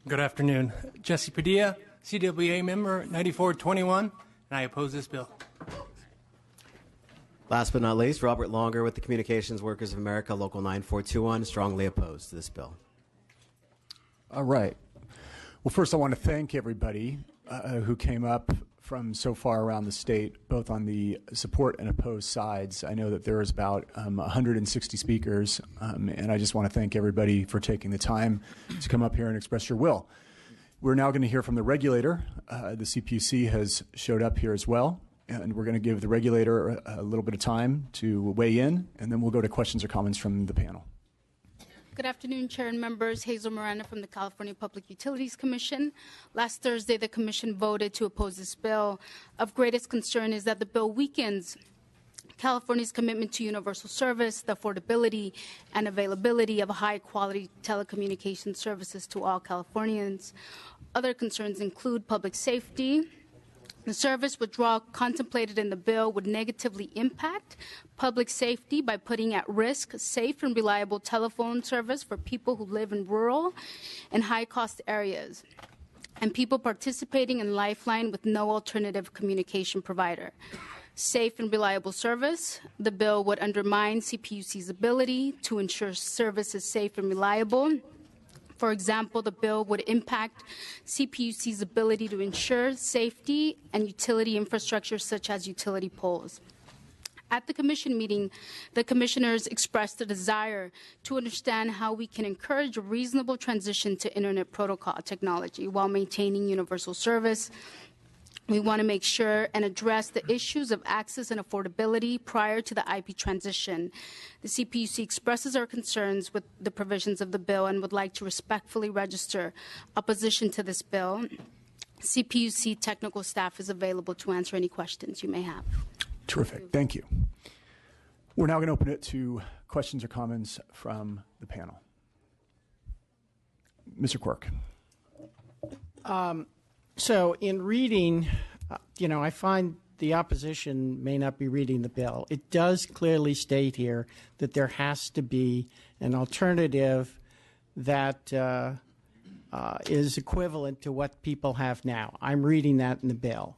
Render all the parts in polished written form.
Good afternoon. Jesse Padilla, CWA member 9421, and I oppose this bill. Last but not least, Robert Longer with the Communications Workers of America, Local 9421, strongly opposed to this bill. All right. Well, first I want to thank everybody who came up from so far around the state, both on the support and opposed sides. I know that there is about 160 speakers, and I just want to thank everybody for taking the time to come up here and express your will. We're now going to hear from the regulator. The CPUC has showed up here as well, and we're going to give the regulator a little bit of time to weigh in, and then we'll go to questions or comments from the panel. Good afternoon, Chair and members. Hazel Miranda from the California Public Utilities Commission. Last Thursday, the Commission voted to oppose this bill. Of greatest concern is that the bill weakens California's commitment to universal service, the affordability and availability of high-quality telecommunications services to all Californians. Other concerns include public safety. The service withdrawal contemplated in the bill would negatively impact public safety by putting at risk safe and reliable telephone service for people who live in rural and high-cost areas and people participating in Lifeline with no alternative communication provider. Safe and reliable service. The bill would undermine CPUC's ability to ensure service is safe and reliable. For example, the bill would impact CPUC's ability to ensure safety and utility infrastructure such as utility poles. At the Commission meeting, the Commissioners expressed a desire to understand how we can encourage a reasonable transition to Internet protocol technology while maintaining universal service. We want to make sure and address the issues of access and affordability prior to the IP transition. The CPUC expresses our concerns with the provisions of the bill and would like to respectfully register opposition to this bill. CPUC technical staff is available to answer any questions you may have. Terrific. Thank you. We're now going to open it to questions or comments from the panel. Mr. Quirk. So in reading, I find the opposition may not be reading the bill. It does clearly state here that there has to be an alternative that is equivalent to what people have now. I'm reading that in the bill.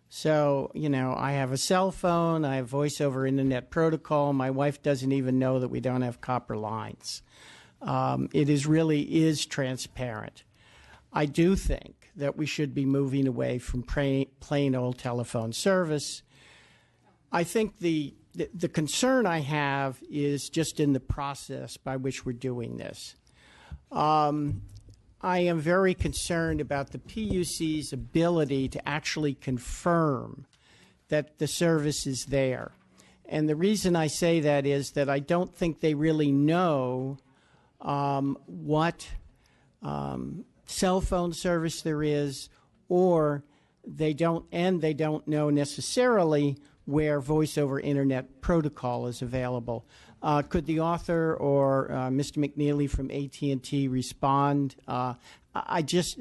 So, I have a cell phone, I have voice over internet protocol. My wife doesn't even know that we don't have copper lines. It really is transparent. I do think that we should be moving away from plain old telephone service. I think the concern I have is just in the process by which we're doing this. I am very concerned about the PUC's ability to actually confirm that the service is there. And the reason I say that is that I don't think they really know what cell phone service there is, or they don't know necessarily where voice over internet protocol is available. Could the author or Mr. McNeely from AT&T respond? I just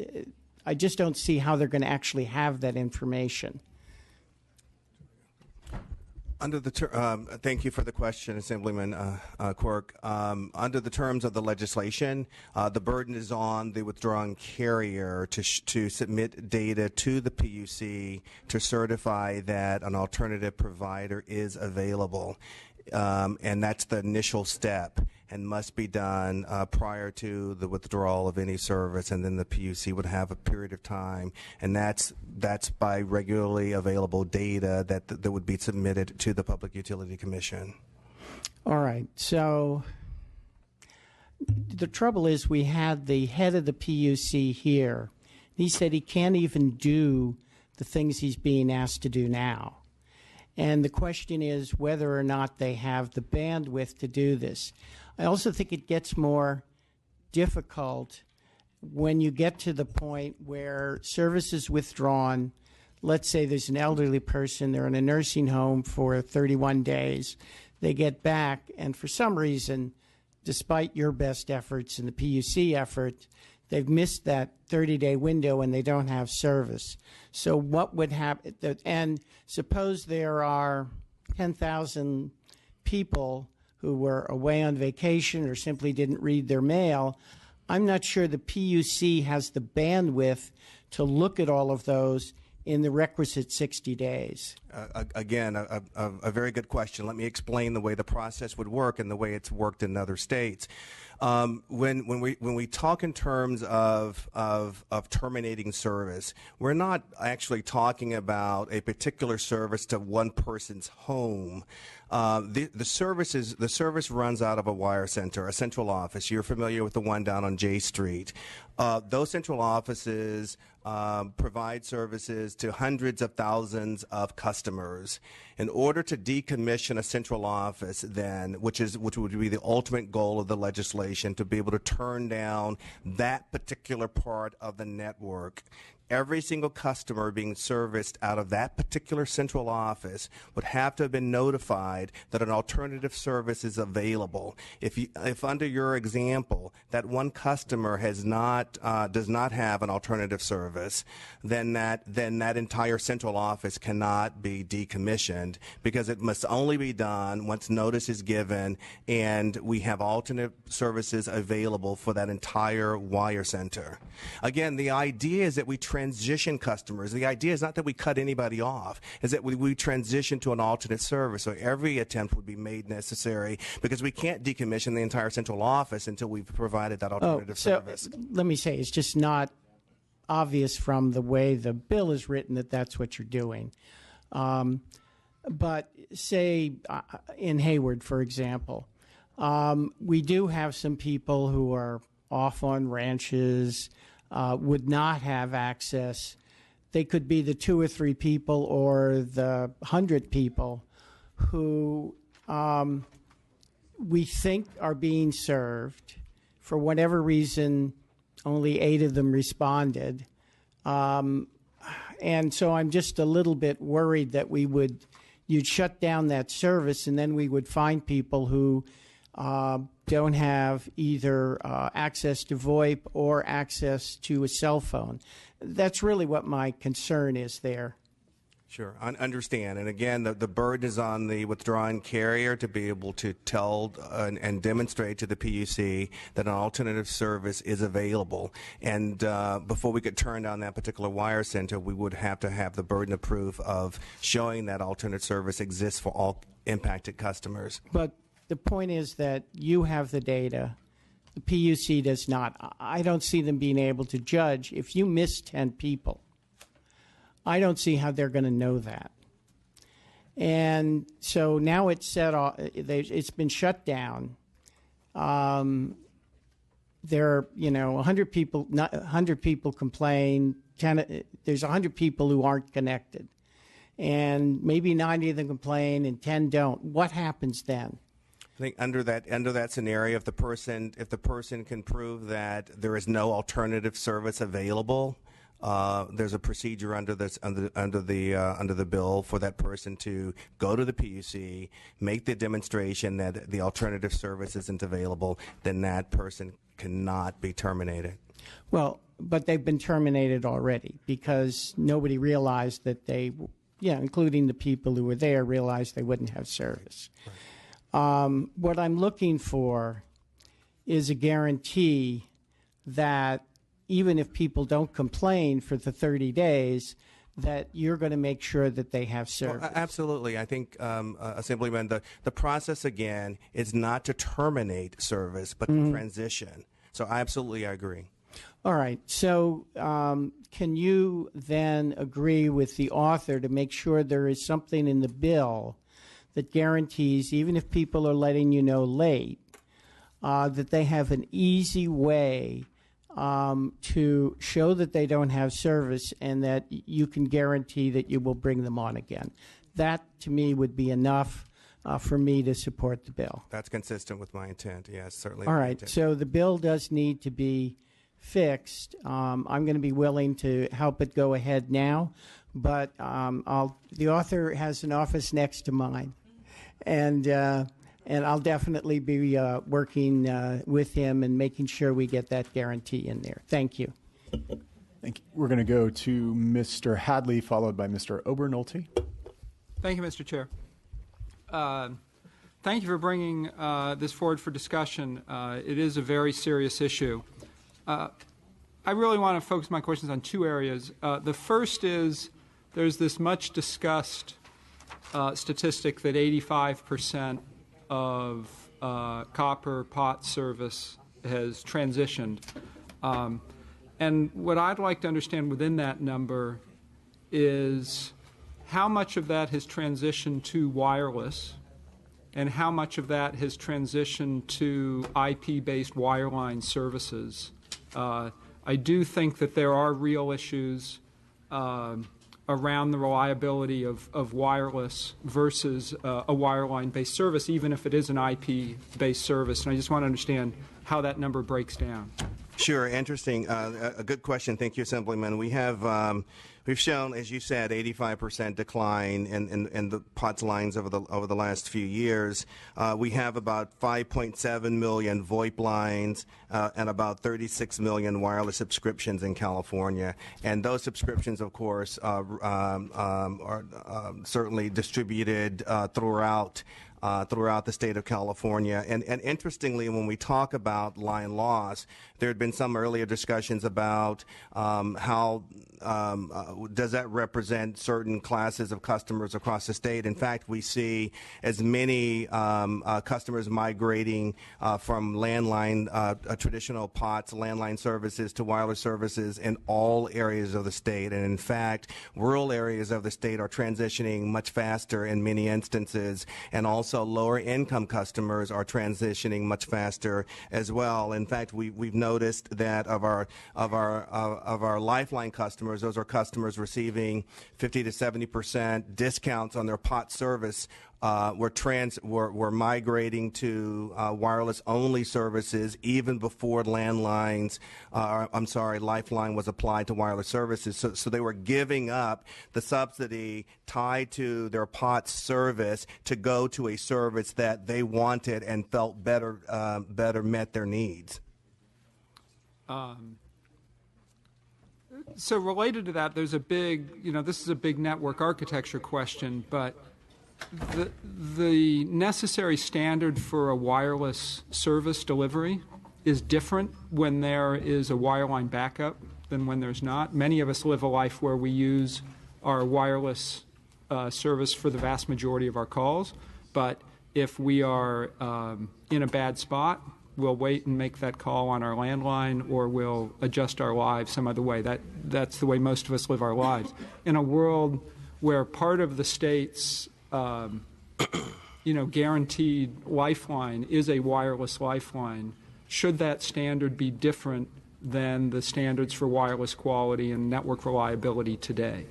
don't see how they're going to actually have that information. Under the thank you for the question, Assemblyman Quirk. Under the terms of the legislation, the burden is on the withdrawing carrier to submit data to the PUC to certify that an alternative provider is available. And that's the initial step and must be done prior to the withdrawal of any service, and then the PUC would have a period of time, and that's by regularly available data that would be submitted to the Public Utility Commission. All right. So the trouble is we had the head of the PUC here. He said he can't even do the things he's being asked to do now. And the question is whether or not they have the bandwidth to do this. I also think it gets more difficult when you get to the point where service is withdrawn. Let's say there's an elderly person, they're in a nursing home for 31 days. They get back, and for some reason, despite your best efforts and the PUC effort, they've missed that 30-day window and they don't have service. So what would happen? And suppose there are 10,000 people who were away on vacation or simply didn't read their mail. I'm not sure the PUC has the bandwidth to look at all of those in the requisite 60 days. Again, a very good question. Let me explain the way the process would work and the way it's worked in other states. When we talk in terms of terminating service, we're not actually talking about a particular service to one person's home. The service runs out of a wire center, a central office. You're familiar with the one down on J Street. Those central offices provide services to hundreds of thousands of customers. In order to decommission a central office, then, which would be the ultimate goal of the legislation, to be able to turn down that particular part of the network, every single customer being serviced out of that particular central office would have to have been notified that an alternative service is available. If under your example, that one customer does not have an alternative service, then that entire central office cannot be decommissioned, because it must only be done once notice is given and we have alternate services available for that entire wire center. Again, the idea is that we transition customers. The idea is not that we cut anybody off, is that we transition to an alternate service. So every attempt would be made necessary, because we can't decommission the entire central office until we've provided that alternative service. Let me say, it's just not obvious from the way the bill is written that that's what you're doing. But say in Hayward, for example, we do have some people who are off on ranches, would not have access. They could be the 2 or 3 people or the 100 people who we think are being served. For whatever reason, only 8 of them responded. And so I'm just a little bit worried that you'd shut down that service, and then we would find people who don't have either access to VoIP or access to a cell phone. That's really what my concern is there. Sure, I understand. And again, the burden is on the withdrawing carrier to be able to tell and demonstrate to the PUC that an alternative service is available. And before we could turn down that particular wire center, we would have to have the burden of proof of showing that alternate service exists for all impacted customers. But the point is that you have the data. The PUC does not. I don't see them being able to judge. If you miss 10 people, I don't see how they're going to know that. And so now it's it's been shut down. There are, 100 people. 100 people complain. There's 100 people who aren't connected, and maybe 90 of them complain and 10 don't. What happens then? I think under that scenario, if the person can prove that there is no alternative service available, there's a procedure under the bill for that person to go to the PUC, make the demonstration that the alternative service isn't available. Then that person cannot be terminated. Well, but they've been terminated already because nobody realized that including the people who were there, realized they wouldn't have service. Right. What I'm looking for is a guarantee that even if people don't complain for the 30 days, that you're going to make sure that they have service. Well, absolutely. I think, Assemblyman, the process, again, is not to terminate service, but to transition. So I agree. All right. So can you then agree with the author to make sure there is something in the bill that guarantees, even if people are letting you know late, that they have an easy way to show that they don't have service and that you can guarantee that you will bring them on again? That, to me, would be enough for me to support the bill. That's consistent with my intent, yes, certainly. All right, so the bill does need to be fixed. I'm going to be willing to help it go ahead now, but the author has an office next to mine, and I'll definitely be working with him and making sure we get that guarantee in there. Thank you. Thank you. We're going to go to Mr. Hadley, followed by Mr. Obernolte. Thank you, Mr. Chair. Thank you for bringing this forward for discussion. It is a very serious issue. I really want to focus my questions on two areas. The first is there's this much discussed statistic that 85% of copper pot service has transitioned. And what I'd like to understand within that number is how much of that has transitioned to wireless and how much of that has transitioned to IP-based wireline services. I do think that there are real issues around the reliability of wireless versus a wireline-based service, even if it is an IP-based service. And I just want to understand how that number breaks down. Sure, interesting. A good question. Thank you, Assemblyman. We have we've shown, as you said, 85% decline in the POTS lines over the last few years. We have about 5.7 million VoIP lines and about 36 million wireless subscriptions in California. And those subscriptions, of course, are certainly distributed throughout the state of California. And interestingly, when we talk about line loss, there had been some earlier discussions about how does that represent certain classes of customers across the state. In fact, we see as many customers migrating from landline, traditional POTS, landline services to wireless services in all areas of the state. And in fact, rural areas of the state are transitioning much faster in many instances, and also lower income customers are transitioning much faster as well. In fact, we've noticed that of our Lifeline customers, those are customers receiving 50 to 70% discounts on their POT service. We're migrating to wireless-only services even before Lifeline was applied to wireless services. So they were giving up the subsidy tied to their POTS service to go to a service that they wanted and felt better met their needs. So related to that, there's a big, this is a big network architecture question, but the necessary standard for a wireless service delivery is different when there is a wireline backup than when there's not. Many of us live a life where we use our wireless service for the vast majority of our calls, but if we are in a bad spot, we'll wait and make that call on our landline, or we'll adjust our lives some other way. That's the way most of us live our lives. In a world where part of the state's guaranteed lifeline is a wireless lifeline, should that standard be different than the standards for wireless quality and network reliability today?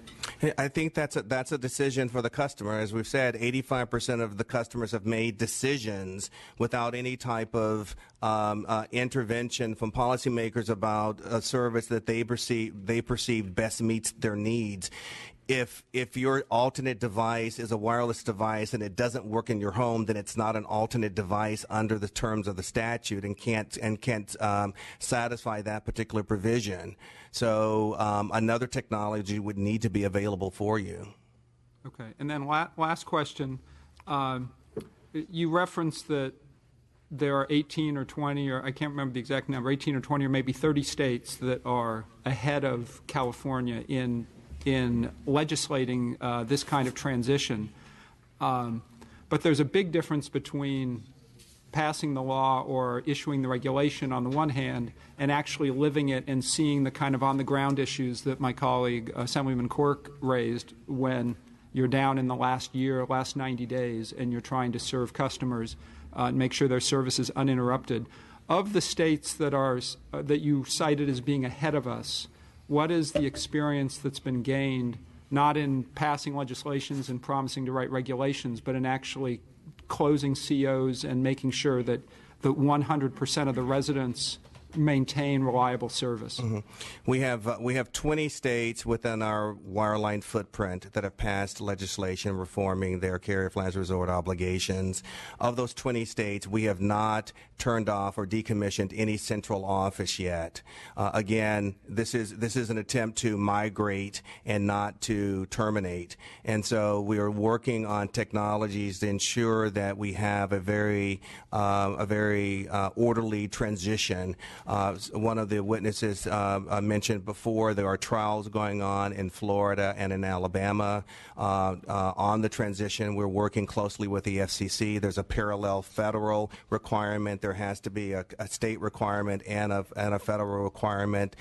I think that's a decision for the customer. As we've said, 85% of the customers have made decisions without any type of intervention from policymakers about a service that they perceive best meets their needs. If your alternate device is a wireless device and it doesn't work in your home, then it's not an alternate device under the terms of the statute and can't satisfy that particular provision. So another technology would need to be available for you. Okay, and then last question. You referenced that there are 18 or 20, or I can't remember the exact number, 18 or 20 or maybe 30 states that are ahead of California in legislating this kind of transition. But there's a big difference between passing the law or issuing the regulation on the one hand and actually living it and seeing the kind of on-the-ground issues that my colleague, Assemblyman Quirk, raised when you're down in the last 90 days, and you're trying to serve customers and make sure their service is uninterrupted. Of the states that you cited as being ahead of us, what is the experience that's been gained, not in passing legislations and promising to write regulations, but in actually closing COs and making sure that 100% of the residents maintain reliable service? Mm-hmm. We have 20 states within our wireline footprint that have passed legislation reforming their carrier of last resort obligations. Of those 20 states, we have not turned off or decommissioned any central office yet. Again, this is an attempt to migrate and not to terminate. And so we are working on technologies to ensure that we have a very orderly transition One of the witnesses mentioned before there are trials going on in Florida and in Alabama on the transition. We're working closely with the FCC. There's a parallel federal requirement. There has to be a state requirement and a federal requirement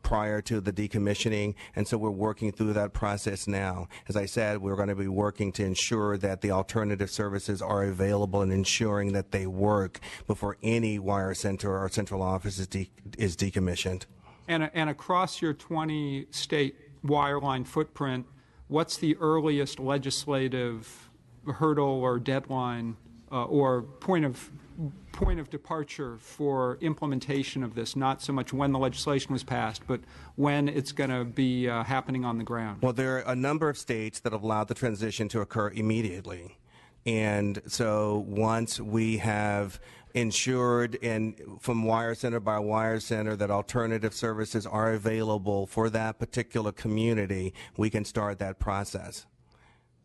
prior to the decommissioning, and so we're working through that process now. As I said, we're going to be working to ensure that the alternative services are available and ensuring that they work before any wire center or central office is decommissioned. And across your 20-state wireline footprint, what's the earliest legislative hurdle or deadline or point of departure for implementation of this? Not so much when the legislation was passed, but when it's going to be happening on the ground. Well, there are a number of states that have allowed the transition to occur immediately. And so once we have ensured from wire center by wire center that alternative services are available for that particular community, we can start that process.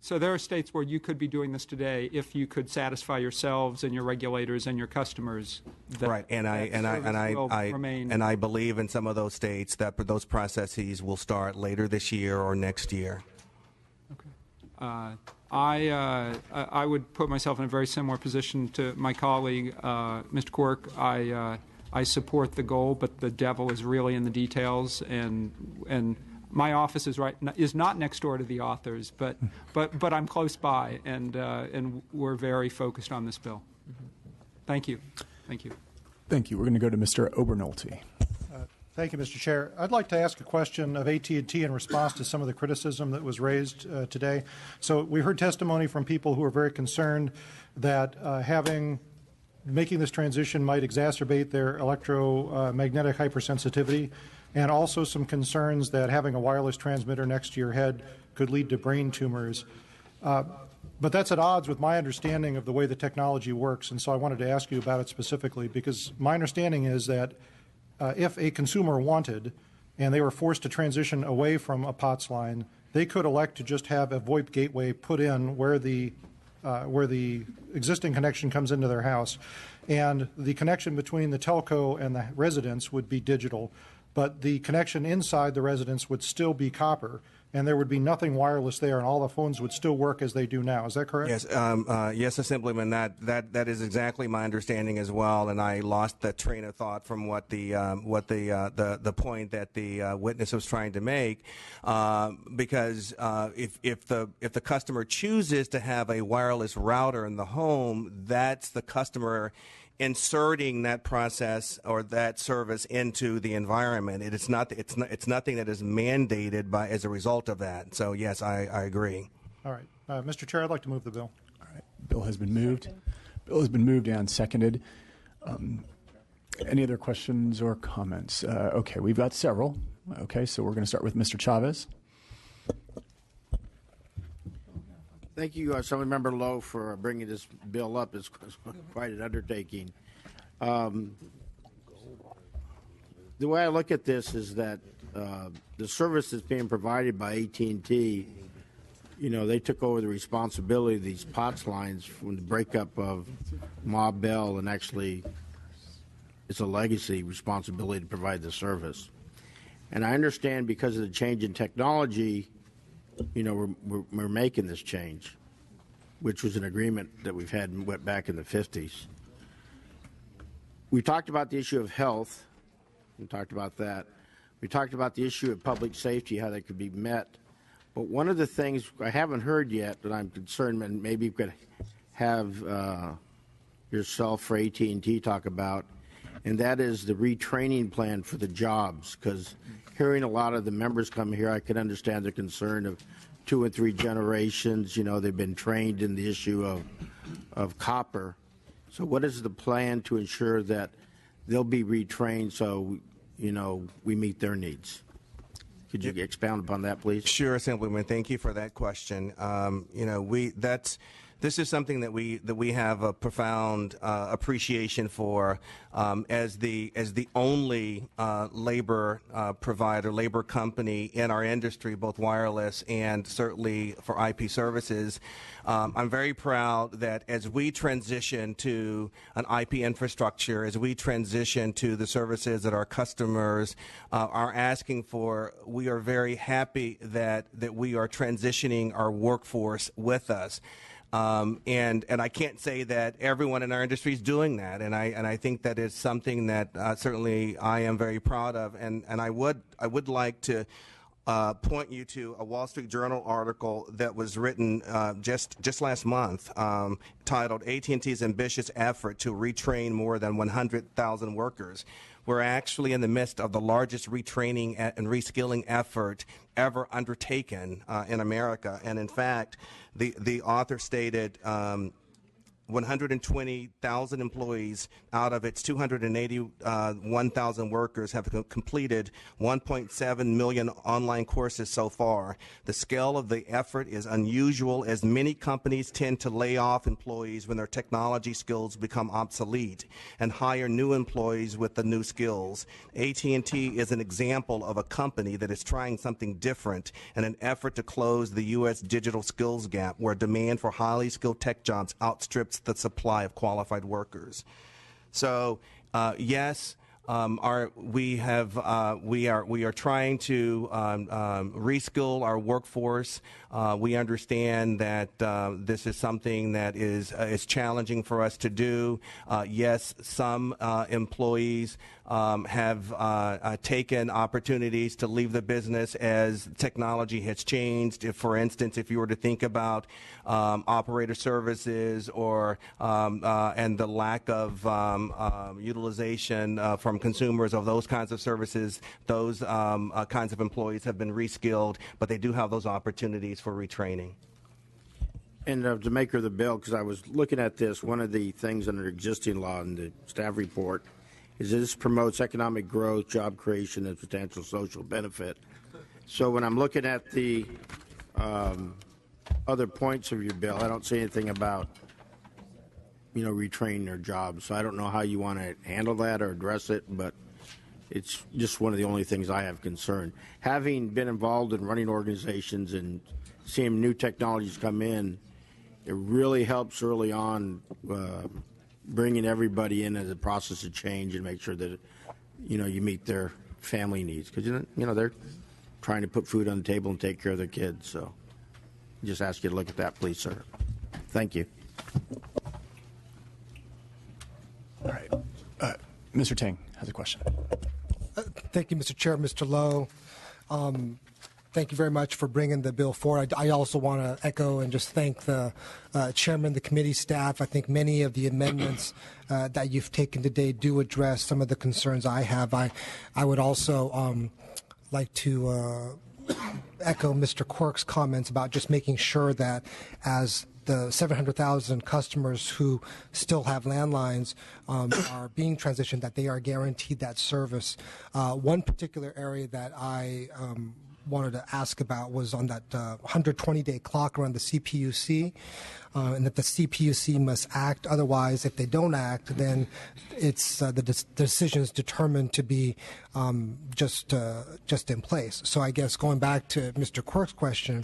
So there are states where you could be doing this today if you could satisfy yourselves and your regulators and your customers. That right, and I believe in some of those states that those processes will start later this year or next year. Okay. I would put myself in a very similar position to my colleague, Mr. Quirk. I support the goal, but the devil is really in the details, and my office is not next door to the authors, but I'm close by, and we're very focused on this bill. Thank you. Thank you. Thank you. We're going to go to Mr. Obernolte. Thank you, Mr. Chair. I'd like to ask a question of AT&T in response to some of the criticism that was raised today. So we heard testimony from people who are very concerned that making this transition might exacerbate their electromagnetic hypersensitivity, and also some concerns that having a wireless transmitter next to your head could lead to brain tumors. But that's at odds with my understanding of the way the technology works, and so I wanted to ask you about it specifically, because my understanding is that if a consumer wanted and they were forced to transition away from a POTS line, they could elect to just have a VoIP gateway put in where the existing connection comes into their house, and the connection between the telco and the residence would be digital, but the connection inside the residence would still be copper, and there would be nothing wireless there, and all the phones would still work as they do now. Is that correct? Yes, yes, Assemblyman. That is exactly my understanding as well. And I lost the train of thought from what the point that the witness was trying to make, because if the customer chooses to have a wireless router in the home, that's the customer inserting that process or that service into the environment. It's nothing that is mandated as a result of that. So yes, I agree. All right, Mr. Chair, I'd like to move the bill. All right, bill has been moved. Bill has been moved and seconded. Any other questions or comments? Okay, we've got several. Okay, so we're going to start with Mr. Chavez. Thank you, Assemblymember Lowe, for bringing this bill up. It's quite an undertaking. The way I look at this is that the service that's being provided by AT&T, they took over the responsibility of these POTS lines from the breakup of Ma Bell, and actually it's a legacy responsibility to provide the service. And I understand because of the change in technology, we're making this change, which was an agreement that we've had went back in the 50s. We talked about the issue of health. We talked about that. We talked about the issue of public safety, how that could be met. But one of the things I haven't heard yet that I'm concerned, and maybe you could have yourself for AT&T talk about, and that is the retraining plan for the jobs, because hearing a lot of the members come here, I can understand the concern of 2 and 3 generations. They've been trained in the issue of copper. So what is the plan to ensure that they'll be retrained so, we meet their needs? Could you expound upon that, please? Sure, Assemblyman. Thank you for that question. That's This is something that we have a profound appreciation for, as the only labor provider, labor company in our industry, both wireless and certainly for IP services. I'm very proud that as we transition to an IP infrastructure, as we transition to the services that our customers are asking for, we are very happy that we are transitioning our workforce with us. And I can't say that everyone in our industry is doing that, and I think that is something that certainly I am very proud of, and I would like to point you to a Wall Street Journal article that was written just last month, titled "AT&T's Ambitious Effort to Retrain More Than 100,000 Workers." We're actually in the midst of the largest retraining and reskilling effort ever undertaken in America. And in fact, the author stated 120,000 employees out of its 281,000 workers have completed 1.7 million online courses so far. The scale of the effort is unusual, as many companies tend to lay off employees when their technology skills become obsolete and hire new employees with the new skills. AT&T is an example of a company that is trying something different in an effort to close the U.S. digital skills gap, where demand for highly skilled tech jobs outstrips the supply of qualified workers. So yes, we are trying to reskill our workforce. We understand that this is something that is challenging for us to do. Yes, some employees have taken opportunities to leave the business as technology has changed. If, for instance, if you were to think about operator services or and the lack of utilization from consumers of those kinds of services, those kinds of employees have been reskilled, but they do have those opportunities for retraining. And the maker of the bill, because I was looking at this, one of the things under existing law in the staff report is that this promotes economic growth, job creation, and potential social benefit. So when I'm looking at the other points of your bill, I don't see anything about, retraining their jobs. So I don't know how you want to handle that or address it, but it's just one of the only things I have concern. Having been involved in running organizations and seeing new technologies come in, it really helps early on bringing everybody in as a process of change and make sure that, you meet their family needs. Because, they're trying to put food on the table and take care of their kids. So just ask you to look at that, please, sir. Thank you. All right. Mr. Ting has a question. Thank you, Mr. Chair. Mr. Lowe, thank you very much for bringing the bill forward. I also want to echo and just thank the chairman, the committee staff. I think many of the amendments that you've taken today do address some of the concerns I have. I would also like to echo Mr. Quirk's comments about just making sure that as the 700,000 customers who still have landlines are being transitioned, that they are guaranteed that service. One particular area that I wanted to ask about was on that 120-day clock around the CPUC, and that the CPUC must act. Otherwise, if they don't act, then it's the decision is determined to be just in place. So I guess going back to Mr. Quirk's question,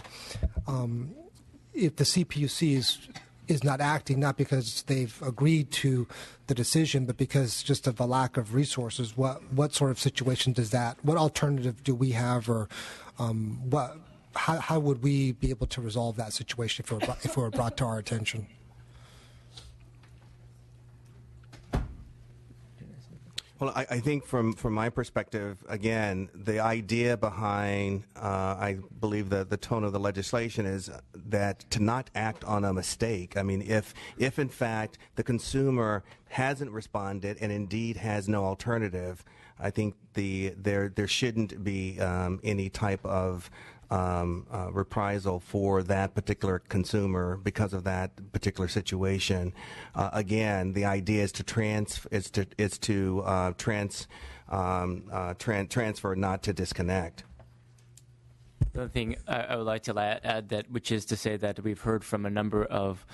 if the CPUC is not acting, not because they've agreed to the decision, but because just of the lack of resources, what sort of situation does that? What alternative do we have, or how would we be able to resolve that situation if it were brought to our attention? Well, I think from my perspective, again, the idea behind, I believe the tone of the legislation is that to not act on a mistake. I mean, if in fact the consumer hasn't responded and indeed has no alternative, I think there shouldn't be any type of reprisal for that particular consumer because of that particular situation. Again, the idea is to transfer, not to disconnect. The other thing I would like to add that, which is to say that we've heard from a number of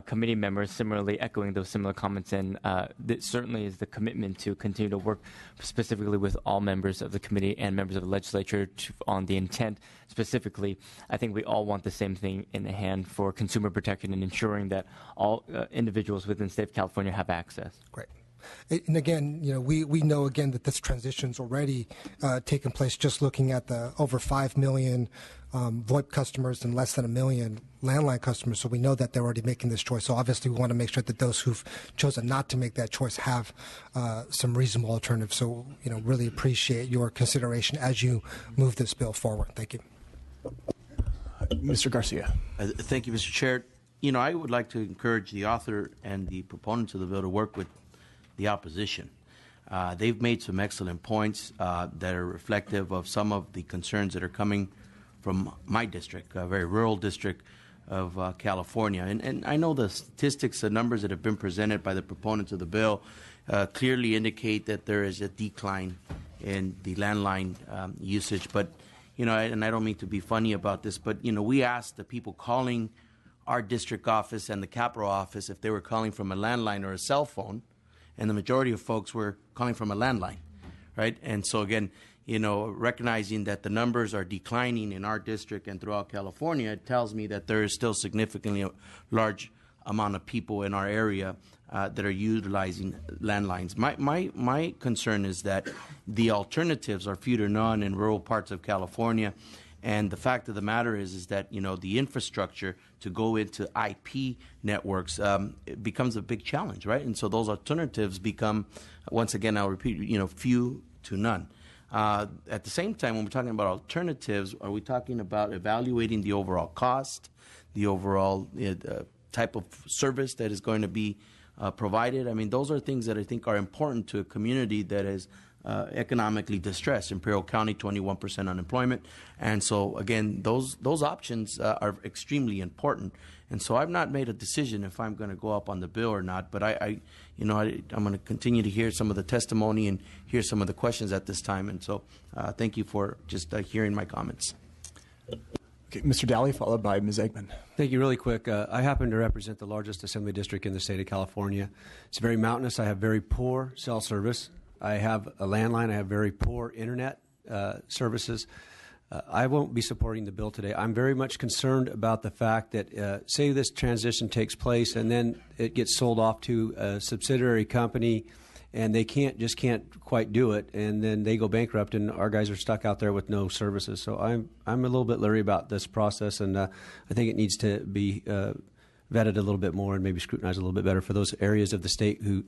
committee members similarly echoing those similar comments, and that certainly is the commitment to continue to work specifically with all members of the committee and members of the legislature on the intent specifically. I think we all want the same thing in the hand for consumer protection and ensuring that all individuals within the state of California have access. Great. And again, we know again that this transition's already taken place. Just looking at the over 5 million VoIP customers and less than 1 million landline customers, so we know that they're already making this choice. So obviously, we want to make sure that those who've chosen not to make that choice have some reasonable alternatives. So really appreciate your consideration as you move this bill forward. Thank you, Mr. Garcia. Thank you, Mr. Chair. I would like to encourage the author and the proponents of the bill to work with the opposition. They've made some excellent points that are reflective of some of the concerns that are coming from my district, a very rural district of California. And I know the statistics, the numbers that have been presented by the proponents of the bill clearly indicate that there is a decline in the landline usage. But, and I don't mean to be funny about this, but, we asked the people calling our district office and the capital office if they were calling from a landline or a cell phone, and the majority of folks were calling from a landline, right? And so again, recognizing that the numbers are declining in our district and throughout California, it tells me that there is still significantly a large amount of people in our area that are utilizing landlines. My concern is that the alternatives are few to none in rural parts of California. And the fact of the matter is that, the infrastructure to go into IP networks it becomes a big challenge, right? And so those alternatives become, once again, I'll repeat, few to none. At the same time, when we're talking about alternatives, are we talking about evaluating the overall cost, the overall type of service that is going to be provided? I mean, those are things that I think are important to a community that is economically distressed. Imperial County, 21% unemployment, and so again, those options are extremely important. And so I've not made a decision if I'm going to go up on the bill or not. But I'm going to continue to hear some of the testimony and hear some of the questions at this time. And so thank you for just hearing my comments. Okay, Mr. Daly, followed by Ms. Eggman. Thank you. Really quick, I happen to represent the largest assembly district in the state of California. It's very mountainous. I have very poor cell service. I have a landline. I have very poor internet services. I won't be supporting the bill today. I'm very much concerned about the fact that, say this transition takes place and then it gets sold off to a subsidiary company and they can't quite do it, and then they go bankrupt and our guys are stuck out there with no services. So I'm a little bit leery about this process, and I think it needs to be vetted a little bit more and maybe scrutinized a little bit better for those areas of the state who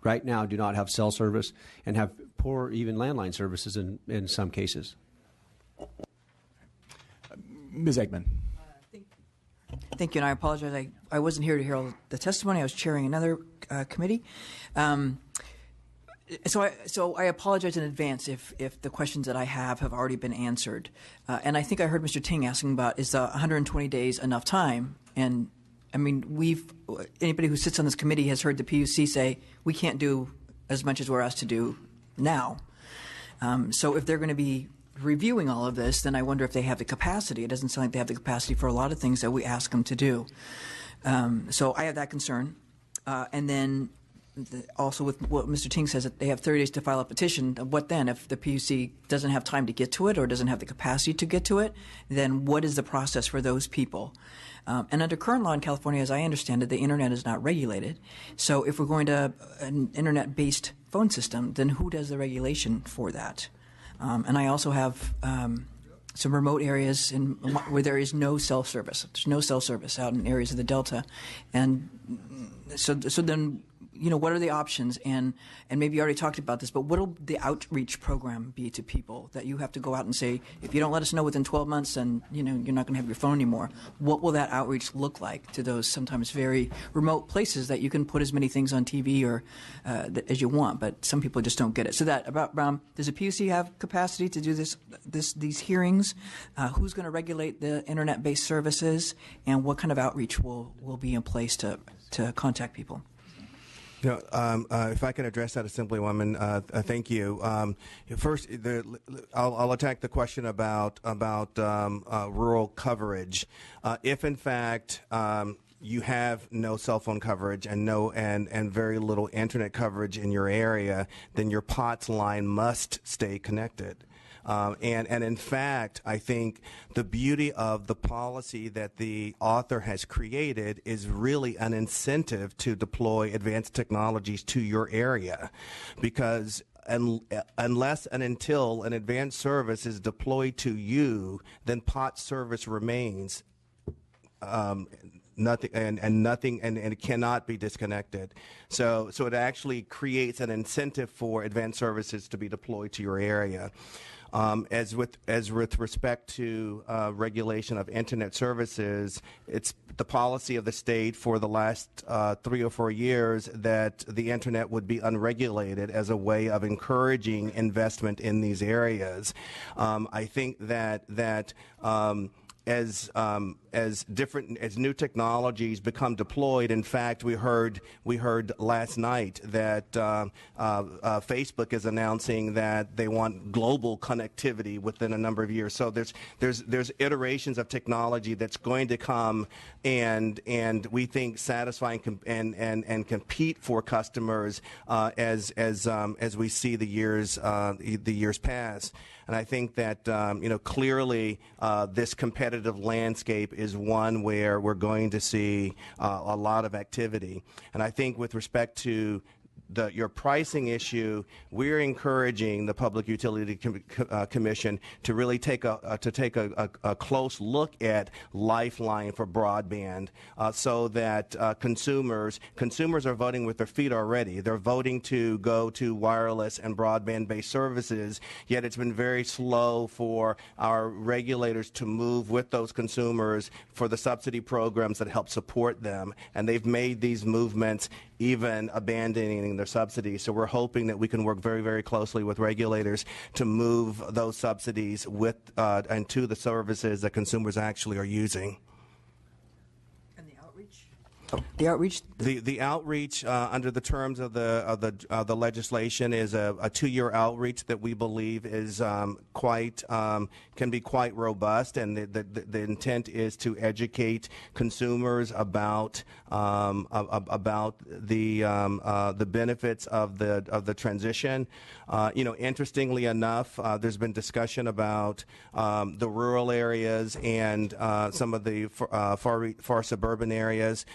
right now do not have cell service and have poor even landline services in some cases. Ms. Eggman. Thank you, and I apologize. I wasn't here to hear all the testimony. I was chairing another committee. So I apologize in advance if the questions that I have already been answered. And I think I heard Mr. Ting asking about, is 120 days enough time? And I mean, anybody who sits on this committee has heard the PUC say we can't do as much as we're asked to do now. So if they're going to be reviewing all of this, then I wonder if they have the capacity. It doesn't sound like they have the capacity for a lot of things that we ask them to do. So I have that concern. And then also with what Mr. Ting says, that they have 30 days to file a petition. What then? If the PUC doesn't have time to get to it or doesn't have the capacity to get to it, then what is the process for those people? And under current law in California, as I understand it, the Internet is not regulated. So if we're going to an Internet-based phone system, then who does the regulation for that? And I also have some remote areas where there is no cell service. There's no cell service out in areas of the Delta. And so then, what are the options? And maybe you already talked about this, but what will the outreach program be to people that you have to go out and say, if you don't let us know within 12 months, then, you're not going to have your phone anymore. What will that outreach look like to those sometimes very remote places that you can put as many things on TV or as you want, but some people just don't get it. So does the PUC have capacity to do these hearings? Who's going to regulate the Internet-based services? And what kind of outreach will be in place to contact people? If I can address that, Assemblywoman, thank you. First, I'll attack the question about rural coverage. If in fact you have no cell phone coverage and very little internet coverage in your area, then your POTS line must stay connected. And in fact, I think the beauty of the policy that the author has created is really an incentive to deploy advanced technologies to your area, because unless and until an advanced service is deployed to you, then POTS service remains nothing, and it cannot be disconnected. So it actually creates an incentive for advanced services to be deployed to your area. As with respect to regulation of internet services, it's the policy of the state for the last 3 or 4 years that the internet would be unregulated as a way of encouraging investment in these areas. I think that as new technologies become deployed, in fact, we heard last night that Facebook is announcing that they want global connectivity within a number of years. So there's iterations of technology that's going to come, and we think satisfy and compete for customers as we see the years pass. And I think that clearly this competitive landscape is one where we're going to see a lot of activity. And I think with respect to your pricing issue, we're encouraging the Public Utility Commission to really take a close look at Lifeline for broadband, so that consumers are voting with their feet already. They're voting to go to wireless and broadband-based services, yet it's been very slow for our regulators to move with those consumers for the subsidy programs that help support them. And they've made these movements even abandoning their subsidies. So we're hoping that we can work very, very closely with regulators to move those subsidies with and to the services that consumers actually are using. And the outreach? The outreach? The outreach under the terms of the legislation is a 2-year outreach that we believe is can be quite robust, and the intent is to educate consumers about the benefits of the transition. Interestingly enough, there's been discussion about the rural areas and some of the far suburban areas.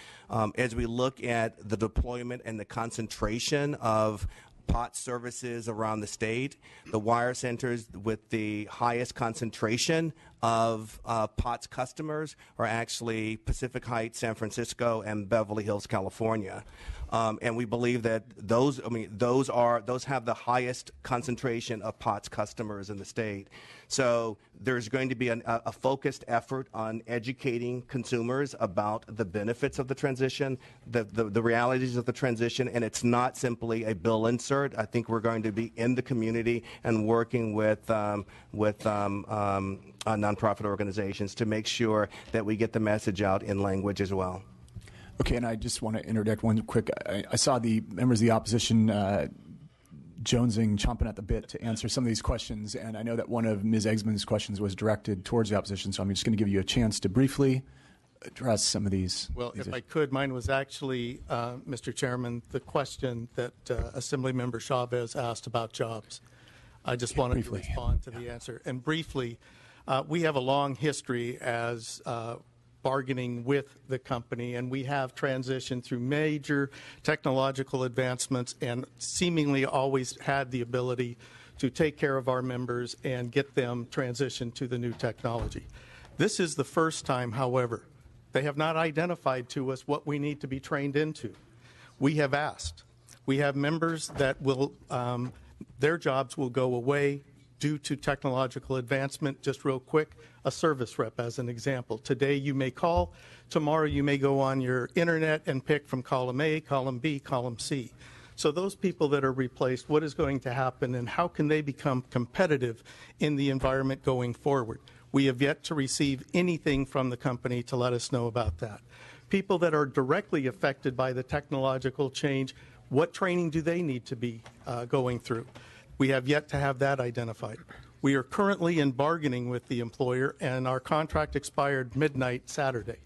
As we look at the deployment and the concentration of POTS services around the state, the wire centers with the highest concentration of POTS customers are actually Pacific Heights, San Francisco, and Beverly Hills, California. And we believe that those have the highest concentration of POTS customers in the state. So there's going to be a focused effort on educating consumers about the benefits of the transition, the realities of the transition, and it's not simply a bill insert. I think we're going to be in the community and working with nonprofit organizations to make sure that we get the message out in language as well. Okay, and I just want to interject one quick. I saw the members of the opposition jonesing, chomping at the bit to answer some of these questions, and I know that one of Ms. Eggsman's questions was directed towards the opposition, so I'm just going to give you a chance to briefly address some of these. Well, if I could, mine was actually, Mr. Chairman, the question that Assemblymember Chavez asked about jobs. I just wanted to respond to the answer. And briefly, we have a long history as bargaining with the company, and we have transitioned through major technological advancements and seemingly always had the ability to take care of our members and get them transitioned to the new technology. This is the first time, however, they have not identified to us what we need to be trained into. We have asked. We have members that will, their jobs will go away due to technological advancement. Just real quick, a service rep as an example. Today you may call, tomorrow you may go on your internet and pick from column A, column B, column C. So those people that are replaced, what is going to happen and how can they become competitive in the environment going forward? We have yet to receive anything from the company to let us know about that. People that are directly affected by the technological change, What training do they need to be going through? We have yet to have that identified. We are currently in bargaining with the employer, and our contract expired midnight Saturday.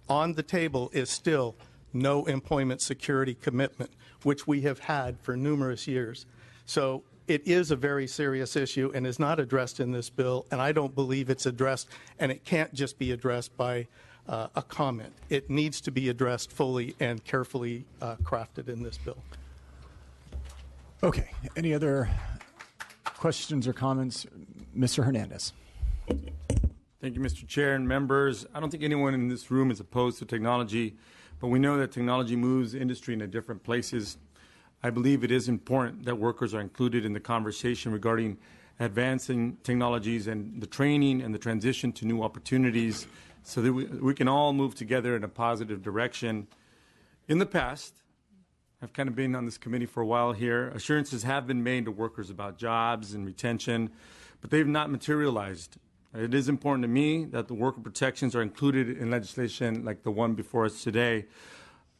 On the table is still no employment security commitment, which we have had for numerous years. So it is a very serious issue and is not addressed in this bill, and I don't believe it's addressed, and it can't just be addressed by a comment. It needs to be addressed fully and carefully crafted in this bill. Okay. Any other questions or comments? Mr. Hernandez. Thank you, Mr. Chair and members. I don't think anyone in this room is opposed to technology, but we know that technology moves industry into different places. I believe it is important that workers are included in the conversation regarding advancing technologies and the training and the transition to new opportunities so that we can all move together in a positive direction. In the past, I've kind of been on this committee for a while here. Assurances have been made to workers about jobs and retention, but they've not materialized. It is important to me that the worker protections are included in legislation like the one before us today.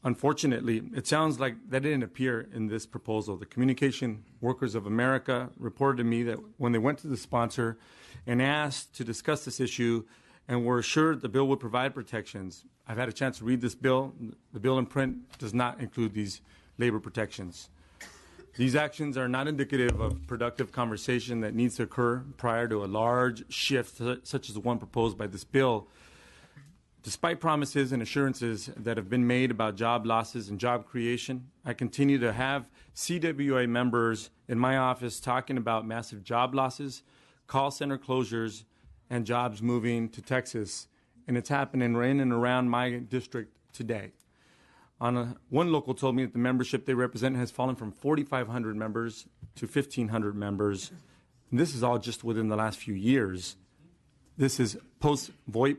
Unfortunately, it sounds like that didn't appear in this proposal. The Communication Workers of America reported to me that when they went to the sponsor and asked to discuss this issue and were assured the bill would provide protections, I've had a chance to read this bill. The bill in print does not include these labor protections. These actions are not indicative of productive conversation that needs to occur prior to a large shift such as the one proposed by this bill. Despite promises and assurances that have been made about job losses and job creation, I continue to have CWA members in my office talking about massive job losses, call center closures, and jobs moving to Texas. And it's happening in and around my district today. One local told me that the membership they represent has fallen from 4,500 members to 1,500 members. And this is all just within the last few years. This is post-VoIP,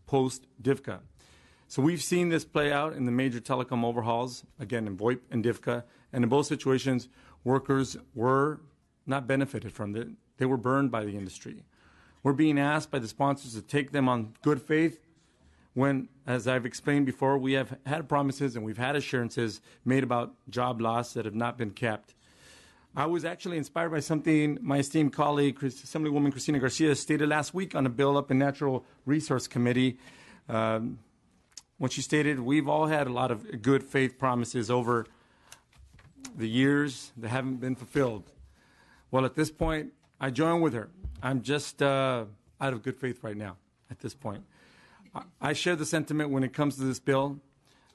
post-DIVCA. So we've seen this play out in the major telecom overhauls, again in VoIP and DIVCA. And in both situations, workers were not benefited from it. They were burned by the industry. We're being asked by the sponsors to take them on good faith when, as I've explained before, we have had promises and we've had assurances made about job loss that have not been kept. I was actually inspired by something my esteemed colleague, Assemblywoman Cristina Garcia, stated last week on a bill up in Natural Resource Committee when she stated, we've all had a lot of good faith promises over the years that haven't been fulfilled. Well, at this point, I join with her. I'm just out of good faith right now at this point. I share the sentiment when it comes to this bill.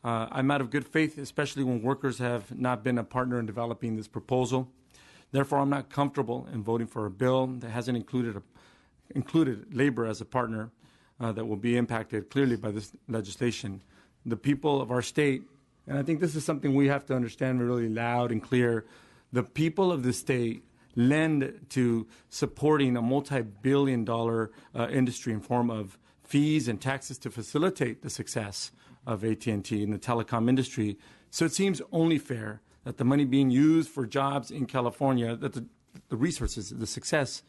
I'm out of good faith, especially when workers have not been a partner in developing this proposal. Therefore, I'm not comfortable in voting for a bill that hasn't included labor as a partner that will be impacted clearly by this legislation. The people of our state, and I think this is something we have to understand really loud and clear, the people of the state lend to supporting a multi-billion-dollar industry in form of fees and taxes to facilitate the success of AT&T in the telecom industry. So it seems only fair that the money being used for jobs in California, that the resources, the success,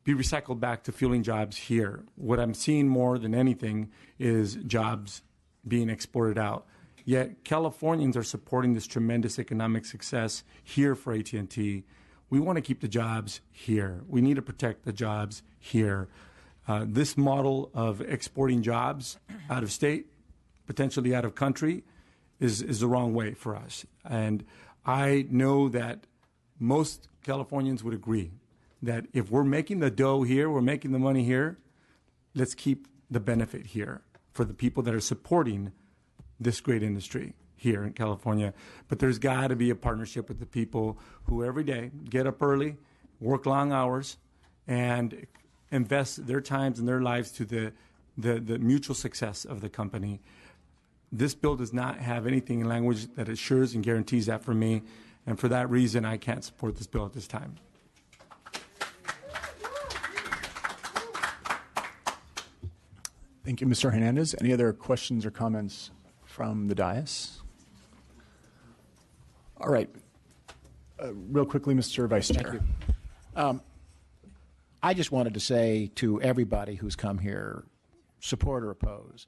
be recycled back to fueling jobs here. What I'm seeing more than anything is jobs being exported out. Yet Californians are supporting this tremendous economic success here for AT&T. We want to keep the jobs here. We need to protect the jobs here. This model of exporting jobs out of state, potentially out of country, is the wrong way for us. And I know that most Californians would agree that if we're making the dough here, we're making the money here, let's keep the benefit here for the people that are supporting this great industry here in California. But there's got to be a partnership with the people who every day get up early, work long hours, and invest their times and their lives to the mutual success of the company. This bill does not have anything in language that assures and guarantees that for me, and for that reason, I can't support this bill at this time. Thank you, Mr. Hernandez. Any other questions or comments from the dais? All right. Real quickly, Mr. Vice Chair. I just wanted to say to everybody who's come here, support or oppose,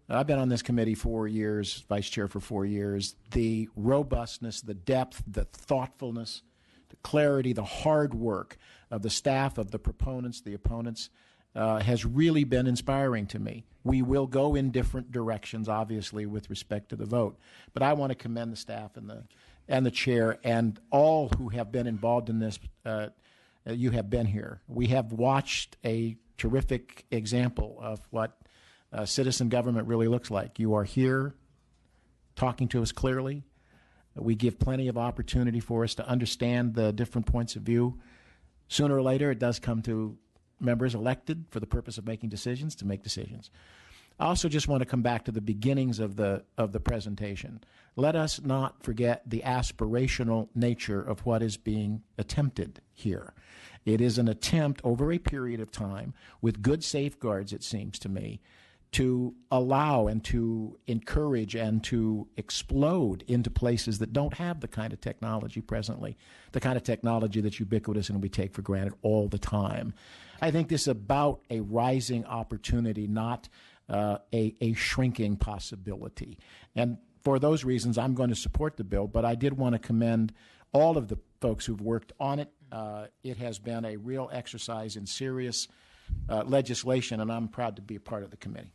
I've been on this committee 4 years, vice chair for 4 years. The robustness, the depth, the thoughtfulness, the clarity, the hard work of the staff, of the proponents, the opponents, has really been inspiring to me. We will go in different directions, obviously, with respect to the vote. But I want to commend the staff and the chair and all who have been involved in this. You have been here. We have watched a terrific example of what citizen government really looks like. You are here talking to us clearly. We give plenty of opportunity for us to understand the different points of view. Sooner or later, it does come to members elected for the purpose of making decisions to make decisions. I also just want to come back to the beginnings of the presentation. Let us not forget the aspirational nature of what is being attempted here. It is an attempt over a period of time with good safeguards, it seems to me, to allow and to encourage and to explode into places that don't have the kind of technology presently, the kind of technology that's ubiquitous and we take for granted all the time. I think this is about a rising opportunity, not a shrinking possibility. And for those reasons, I'm going to support the bill, but I did want to commend all of the folks who've worked on it. It has been a real exercise in serious legislation, and I'm proud to be a part of the committee.